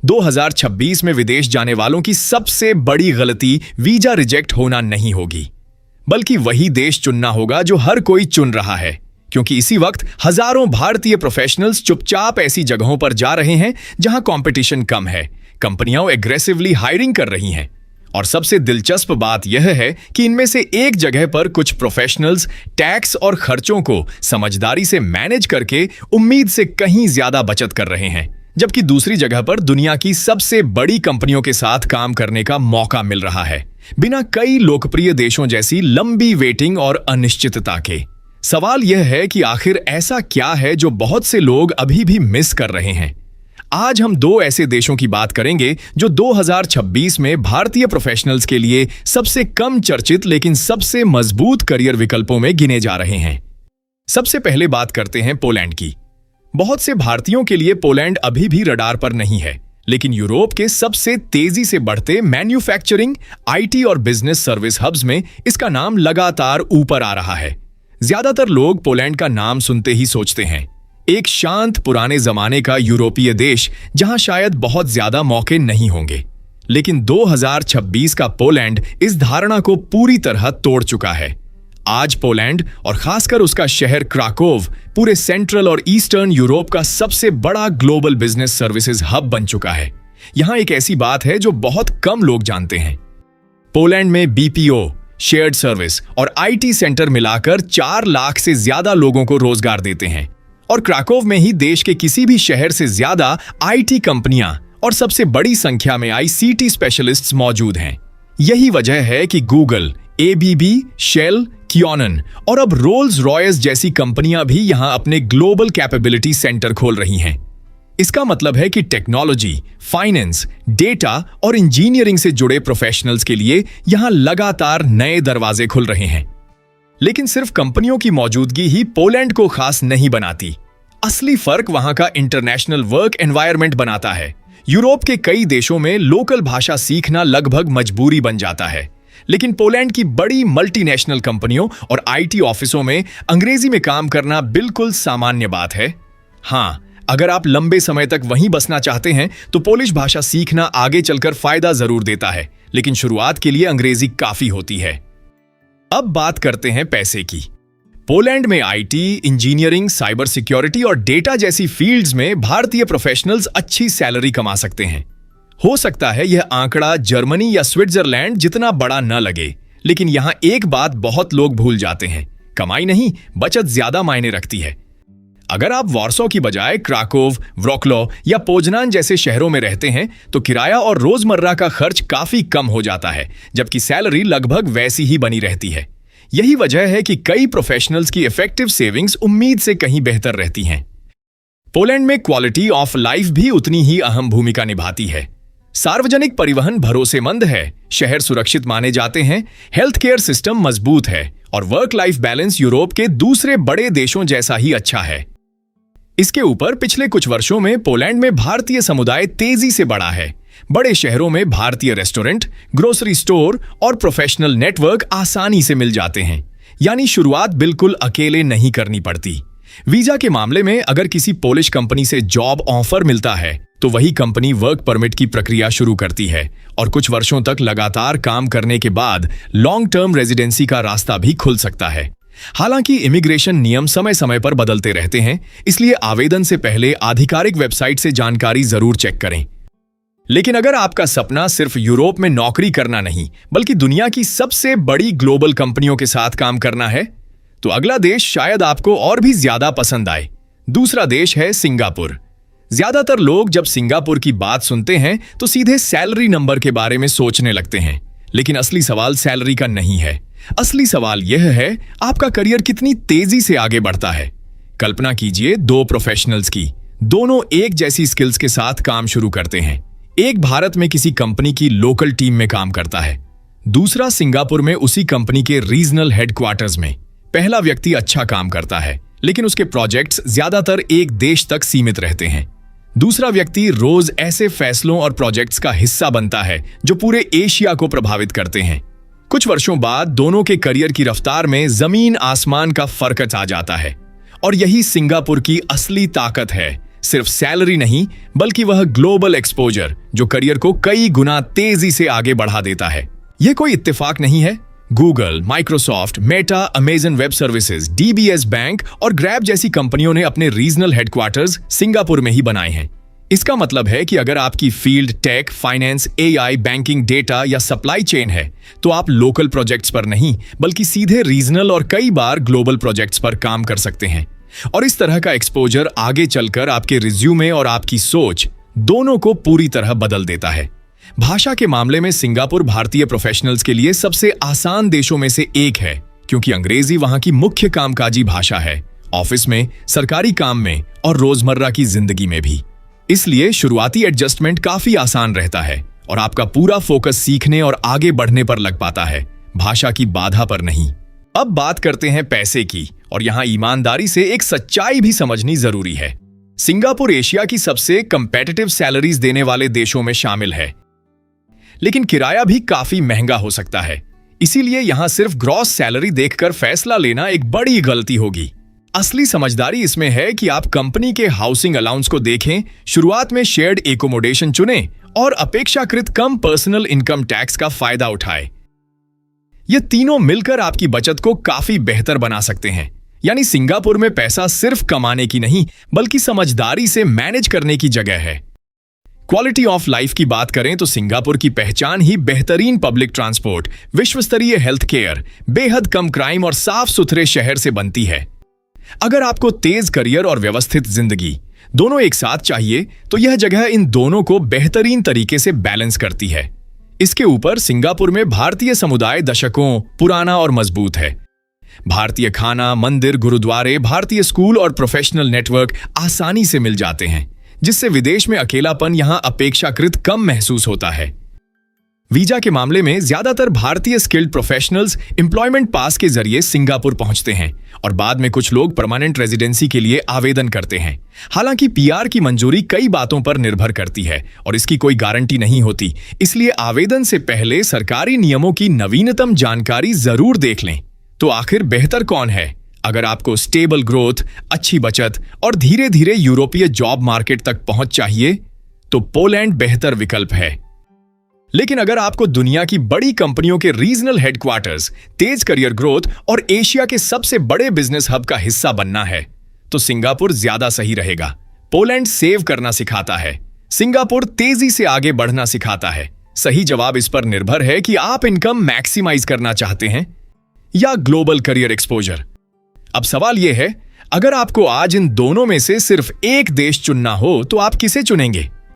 2026 में विदेश जाने वालों की सबसे बड़ी गलती वीजा रिजेक्ट होना नहीं होगी, बल्कि वही देश चुनना होगा जो हर कोई चुन रहा है, क्योंकि इसी वक्त हजारों भारतीय प्रोफेशनल्स चुपचाप ऐसी जगहों पर जा रहे हैं जहां कंपटीशन कम है, कंपनियां एग्रेसिवली हायरिंग कर रही हैं। और सबसे दिलचस्प बात यह है कि इनमें से एक जगह पर कुछ प्रोफेशनल्स टैक्स और खर्चों को समझदारी से मैनेज करके उम्मीद से कहीं ज्यादा बचत कर रहे हैं, जबकि दूसरी जगह पर दुनिया की सबसे बड़ी कंपनियों के साथ काम करने का मौका मिल रहा है, बिना कई लोकप्रिय देशों जैसी लंबी वेटिंग और अनिश्चितता के। सवाल यह है कि आखिर ऐसा क्या है जो बहुत से लोग अभी भी मिस कर रहे हैं। आज हम दो ऐसे देशों की बात करेंगे जो 2026 में भारतीय प्रोफेशनल्स के लिए सबसे कम चर्चित लेकिन सबसे मजबूत करियर विकल्पों में गिने जा रहे हैं। सबसे पहले बात करते हैं पोलैंड की। बहुत से भारतीयों के लिए पोलैंड अभी भी रडार पर नहीं है, लेकिन यूरोप के सबसे तेजी से बढ़ते मैन्युफैक्चरिंग, आईटी और बिजनेस सर्विस हब्स में इसका नाम लगातार ऊपर आ रहा है। ज्यादातर लोग पोलैंड का नाम सुनते ही सोचते हैं एक शांत पुराने जमाने का यूरोपीय देश जहां शायद बहुत ज्यादा मौके नहीं होंगे, लेकिन 2026 का पोलैंड इस धारणा को पूरी तरह तोड़ चुका है। आज पोलैंड और खासकर उसका शहर क्राकोव पूरे सेंट्रल और ईस्टर्न यूरोप का सबसे बड़ा ग्लोबल बिजनेस सर्विसेज हब बन चुका है। यहां एक ऐसी बात है जो बहुत कम लोग जानते हैं। पोलैंड में बीपीओ, शेयर्ड सर्विस और आईटी सेंटर मिलाकर 4 लाख से ज्यादा लोगों को रोजगार देते हैं, और क्राकोव में ही देश के किसी भी शहर से ज्यादा आईटी कंपनियां और सबसे बड़ी संख्या में आईसीटी स्पेशलिस्ट्स मौजूद हैं। यही वजह है कि गूगल, एबीबी, शेल, क्योनन और अब रोल्स रॉयस जैसी कंपनियां भी यहां अपने ग्लोबल कैपेबिलिटी सेंटर खोल रही हैं। इसका मतलब है कि टेक्नोलॉजी, फाइनेंस, डेटा और इंजीनियरिंग से जुड़े प्रोफेशनल्स के लिए यहां लगातार नए दरवाजे खुल रहे हैं। लेकिन सिर्फ कंपनियों की मौजूदगी ही पोलैंड को खास नहीं बनाती। असली फर्क वहां का इंटरनेशनल वर्क एनवायरनमेंट बनाता है। यूरोप के कई देशों में लोकल भाषा सीखना लगभग मजबूरी बन जाता है, लेकिन पोलैंड की बड़ी मल्टीनेशनल कंपनियों और आईटी ऑफिसों में अंग्रेजी में काम करना बिल्कुल सामान्य बात है। हाँ, अगर आप लंबे समय तक वहीं बसना चाहते हैं तो पोलिश भाषा सीखना आगे चलकर फायदा जरूर देता है, लेकिन शुरुआत के लिए अंग्रेजी काफी होती है। अब बात करते हैं पैसे की। पोलैंड में आईटी, इंजीनियरिंग, साइबर सिक्योरिटी और डेटा जैसी फील्ड्स में भारतीय प्रोफेशनल्स अच्छी सैलरी कमा सकते हैं। हो सकता है यह आंकड़ा जर्मनी या स्विट्जरलैंड जितना बड़ा न लगे, लेकिन यहां एक बात बहुत लोग भूल जाते हैं, कमाई नहीं, बचत ज्यादा मायने रखती है। अगर आप वॉर्सो की बजाय क्राकोव, व्रोक्लो या पोजनान जैसे शहरों में रहते हैं तो किराया और रोजमर्रा का खर्च काफी कम हो जाता है, जबकि सैलरी लगभग वैसी ही बनी रहती है। यही वजह है कि कई प्रोफेशनल्स की इफेक्टिव सेविंग्स उम्मीद से कहीं बेहतर रहती हैं। पोलैंड में क्वालिटी ऑफ लाइफ भी उतनी ही अहम भूमिका निभाती है। सार्वजनिक परिवहन भरोसेमंद है, शहर सुरक्षित माने जाते हैं, हेल्थ केयर सिस्टम मजबूत है और वर्क लाइफ बैलेंस यूरोप के दूसरे बड़े देशों जैसा ही अच्छा है। इसके ऊपर पिछले कुछ वर्षों में पोलैंड में भारतीय समुदाय तेजी से बढ़ा है। बड़े शहरों में भारतीय रेस्टोरेंट, ग्रोसरी स्टोर और प्रोफेशनल नेटवर्क आसानी से मिल जाते हैं, यानी शुरुआत बिल्कुल अकेले नहीं करनी पड़ती। वीजा के मामले में अगर किसी पोलिश कंपनी से जॉब ऑफर मिलता है तो वही कंपनी वर्क परमिट की प्रक्रिया शुरू करती है और कुछ वर्षों तक लगातार काम करने के बाद लॉन्ग टर्म रेजिडेंसी का रास्ता भी खुल सकता है। हालांकि इमिग्रेशन नियम समय समय पर बदलते रहते हैं, इसलिए आवेदन से पहले आधिकारिक वेबसाइट से जानकारी जरूर चेक करें। लेकिन अगर आपका सपना सिर्फ यूरोप में नौकरी करना नहीं बल्कि दुनिया की सबसे बड़ी ग्लोबल कंपनियों के साथ काम करना है, तो अगला देश शायद आपको और भी ज्यादा पसंद आए। दूसरा देश है सिंगापुर। ज्यादातर लोग जब सिंगापुर की बात सुनते हैं तो सीधे सैलरी नंबर के बारे में सोचने लगते हैं, लेकिन असली सवाल सैलरी का नहीं है। असली सवाल यह है आपका करियर कितनी तेजी से आगे बढ़ता है। कल्पना कीजिए 2 प्रोफेशनल्स की, दोनों एक जैसी स्किल्स के साथ काम शुरू करते हैं। एक भारत में किसी कंपनी की लोकल टीम में काम करता है, दूसरा सिंगापुर में उसी कंपनी के रीजनल हेडक्वार्टर्स में। पहला व्यक्ति अच्छा काम करता है, लेकिन उसके प्रोजेक्ट्स ज्यादातर एक देश तक सीमित रहते हैं। दूसरा व्यक्ति रोज ऐसे फैसलों और प्रोजेक्ट्स का हिस्सा बनता है जो पूरे एशिया को प्रभावित करते हैं। कुछ वर्षों बाद दोनों के करियर की रफ्तार में जमीन आसमान का फर्क आ जाता है, और यही सिंगापुर की असली ताकत है। सिर्फ सैलरी नहीं, बल्कि वह ग्लोबल एक्सपोजर जो करियर को कई गुना तेजी से आगे बढ़ा देता है। यह कोई इत्तेफाक नहीं है। Google, Microsoft, Meta, Amazon web services, DBS bank और ग्रैब जैसी कंपनियों ने अपने रीजनल हेडक्वार्टर्स सिंगापुर में ही बनाए हैं। इसका मतलब है कि अगर आपकी field tech, finance, AI, banking, data या सप्लाई चेन है, तो आप लोकल प्रोजेक्ट्स पर नहीं, बल्कि सीधे रीजनल और कई बार ग्लोबल प्रोजेक्ट्स पर काम कर सकते हैं। और इस तरह का एक्सपोजर आगे चलकर आपके रिज्यूमे और आपकी सोच दोनों को पूरी तरह बदल देता है। भाषा के मामले में सिंगापुर भारतीय प्रोफेशनल्स के लिए सबसे आसान देशों में से एक है, क्योंकि अंग्रेजी वहां की मुख्य कामकाजी भाषा है, ऑफिस में, सरकारी काम में और रोजमर्रा की जिंदगी में भी। इसलिए शुरुआती एडजस्टमेंट काफी आसान रहता है और आपका पूरा फोकस सीखने और आगे बढ़ने पर लग पाता है, भाषा की बाधा पर नहीं। अब बात करते हैं पैसे की, और यहां ईमानदारी से एक सच्चाई भी समझनी जरूरी है। सिंगापुर एशिया की सबसे कंपेटिटिव सैलरीज देने वाले देशों में शामिल है, लेकिन किराया भी काफी महंगा हो सकता है। इसीलिए यहां सिर्फ ग्रॉस सैलरी देखकर फैसला लेना एक बड़ी गलती होगी। असली समझदारी इसमें है कि आप कंपनी के हाउसिंग अलाउंस को देखें, शुरुआत में शेयर्ड एकोमोडेशन चुनें और अपेक्षाकृत कम पर्सनल इनकम टैक्स का फायदा उठाएं। ये तीनों मिलकर आपकी बचत को काफी बेहतर बना सकते हैं। यानी सिंगापुर में पैसा सिर्फ कमाने की नहीं, बल्कि समझदारी से मैनेज करने की जगह है। क्वालिटी ऑफ लाइफ की बात करें तो सिंगापुर की पहचान ही बेहतरीन पब्लिक ट्रांसपोर्ट, विश्वस्तरीय हेल्थ केयर, बेहद कम क्राइम और साफ सुथरे शहर से बनती है। अगर आपको तेज करियर और व्यवस्थित जिंदगी दोनों एक साथ चाहिए, तो यह जगह इन दोनों को बेहतरीन तरीके से बैलेंस करती है। इसके ऊपर सिंगापुर में भारतीय समुदाय दशकों पुराना और मजबूत है। भारतीय खाना, मंदिर, गुरुद्वारे, भारतीय स्कूल और प्रोफेशनल नेटवर्क आसानी से मिल जाते हैं, जिससे विदेश में अकेलापन यहां अपेक्षाकृत कम महसूस होता है। वीजा के मामले में ज्यादातर भारतीय स्किल्ड प्रोफेशनल्स एम्प्लॉयमेंट पास के जरिए सिंगापुर पहुंचते हैं और बाद में कुछ लोग परमानेंट रेजिडेंसी के लिए आवेदन करते हैं। हालांकि पीआर की मंजूरी कई बातों पर निर्भर करती है और इसकी कोई गारंटी नहीं होती, इसलिए आवेदन से पहले सरकारी नियमों की नवीनतम जानकारी जरूर देख लें। तो आखिर बेहतर कौन है? अगर आपको स्टेबल ग्रोथ, अच्छी बचत और धीरे धीरे यूरोपीय जॉब मार्केट तक पहुंच चाहिए, तो पोलैंड बेहतर विकल्प है। लेकिन अगर आपको दुनिया की बड़ी कंपनियों के रीजनल हेडक्वार्टर्स, तेज करियर ग्रोथ और एशिया के सबसे बड़े बिजनेस हब का हिस्सा बनना है, तो सिंगापुर ज्यादा सही रहेगा। पोलैंड सेव करना सिखाता है, सिंगापुर तेजी से आगे बढ़ना सिखाता है। सही जवाब इस पर निर्भर है कि आप इनकम मैक्सिमाइज करना चाहते हैं या ग्लोबल करियर एक्सपोजर। अब सवाल यह है, अगर आपको आज इन दोनों में से सिर्फ एक देश चुनना हो, तो आप किसे चुनेंगे?